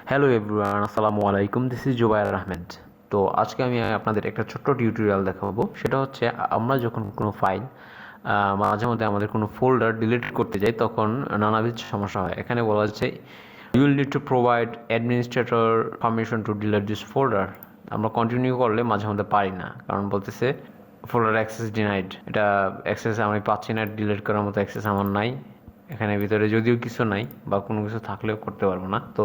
Hello everyone, আসসালামু আলাইকুম। This is Zubair Ahmed. তো আজকে আমি আপনাদের একটা ছোট্ট টিউটোরিয়াল দেখাবো। সেটা হচ্ছে আমরা যখন কোনো ফাইল মাঝে মধ্যে আমাদের কোনো ফোল্ডার ডিলিট করতে যাই তখন নানাবিধ সমস্যা হয়। এখানে বলা হচ্ছে you will need to provide administrator permission to delete this folder. আমরা কন্টিনিউ করলে মাঝে মধ্যে পারি না, কারণ বলতেছে ফোল্ডার অ্যাক্সেস ডিনাইড। এটা অ্যাক্সেস আমি পাচ্ছি না, ডিলিট করার মতো অ্যাক্সেস আমার নাই। এখানে ভিতরে যদিও কিছু নাই বা কোনো কিছু থাকলেও করতে পারবো না। তো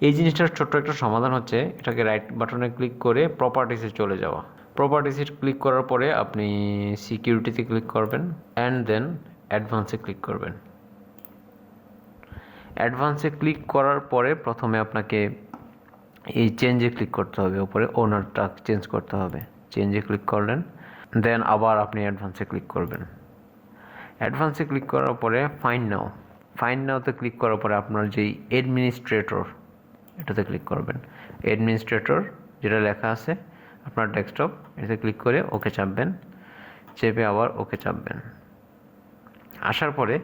এই জিনিসটার ছোট্ট একটা সমাধান হচ্ছে এটাকে রাইট বাটনে ক্লিক করে প্রপার্টিসে চলে যাওয়া। প্রপার্টিসে ক্লিক করার পরে আপনি সিকিউরিটিতে ক্লিক করবেন অ্যান্ড দেন অ্যাডভান্সে ক্লিক করবেন। অ্যাডভান্সে ক্লিক করার পরে প্রথমে আপনাকে এই চেঞ্জে ক্লিক করতে হবে, উপরে ওনারটা চেঞ্জ করতে হবে। চেঞ্জে ক্লিক করলেন, দেন আবার আপনি অ্যাডভান্সে ক্লিক করবেন। অ্যাডভান্সে ক্লিক করার পরে ফাইন্ড নাওতে ক্লিক করার পরে আপনার যেই অ্যাডমিনিস্ট্রেটর এটাতে ক্লিক করবেন। অ্যাডমিনিস্ট্রেটর যেটা লেখা আছে আপনার ডেস্কটপ, এটাতে ক্লিক করে ওকে চাপবেন, চেপে আবার ওকে চাপবেন। আসার পরে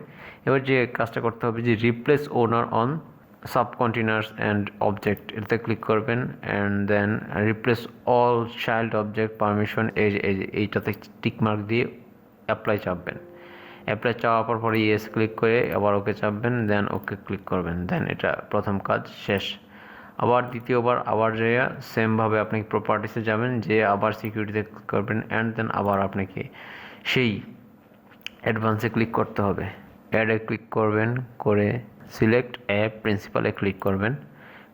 এবার যে কাজটা করতে হবে যে replace owner on sub containers and object, এটাতে ক্লিক করবেন and then replace all child object permission এইটাতে টিকমার্ক দিয়ে অ্যাপ্লাই চাপবেন। অ্যাপ্লাই চাওয়ার পরে ইয়েস ক্লিক করে আবার ওকে চাপবেন, দেন ওকে ক্লিক করবেন। দেন এটা প্রথম কাজ শেষ। আবার দ্বিতীয়বার আবার যে সেমভাবে আপনি প্রপার্টিসে যাবেন, যে আবার সিকিউরিটিতে ক্লিক করবেন অ্যান্ড দেন আবার আপনাকে সেই অ্যাডভান্সে ক্লিক করতে হবে। অ্যাডে ক্লিক করবেন, করে সিলেক্ট অ্যাপ প্রিন্সিপালে ক্লিক করবেন।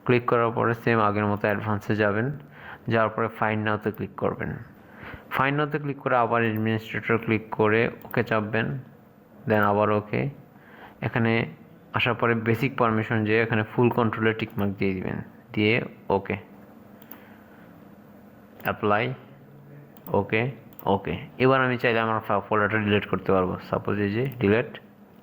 ক্লিক করার পরে সেম আগের মতো অ্যাডভান্সে যাবেন, যাওয়ার পরে ফাইন্ড নাওতে ক্লিক করবেন। ফাইন্ড নাওতে ক্লিক করে আবার অ্যাডমিনিস্ট্রেটর ক্লিক করে ওকে চাপবেন, দেন আবার ওকে। এখানে আসার পরে বেসিক পারমিশন যে এখানে ফুল কন্ট্রোলে টিকমার্ক দিয়ে দিবেন, দিয়ে ওকে অ্যাপ্লাই ওকে ওকে। এবার আমি চাইলে আমার ফোল্ডারটা ডিলিট করতে পারবো। সাপোজ এই যে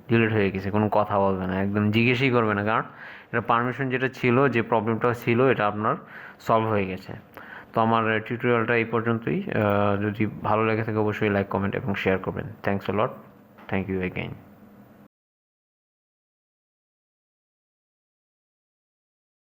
ডিলিট হয়ে গেছে, কোনো কথা বলবে না, একদম জিজ্ঞেসই করবে না, কারণ এটা পারমিশন যেটা ছিল, যে প্রবলেমটা ছিল, এটা আপনার সলভ হয়ে গেছে। তো আমার টিউটোরিয়ালটা এই পর্যন্তই। যদি ভালো লেগে থাকে অবশ্যই লাইক, কমেন্ট এবং শেয়ার করবেন। Thanks a lot. Thank you again.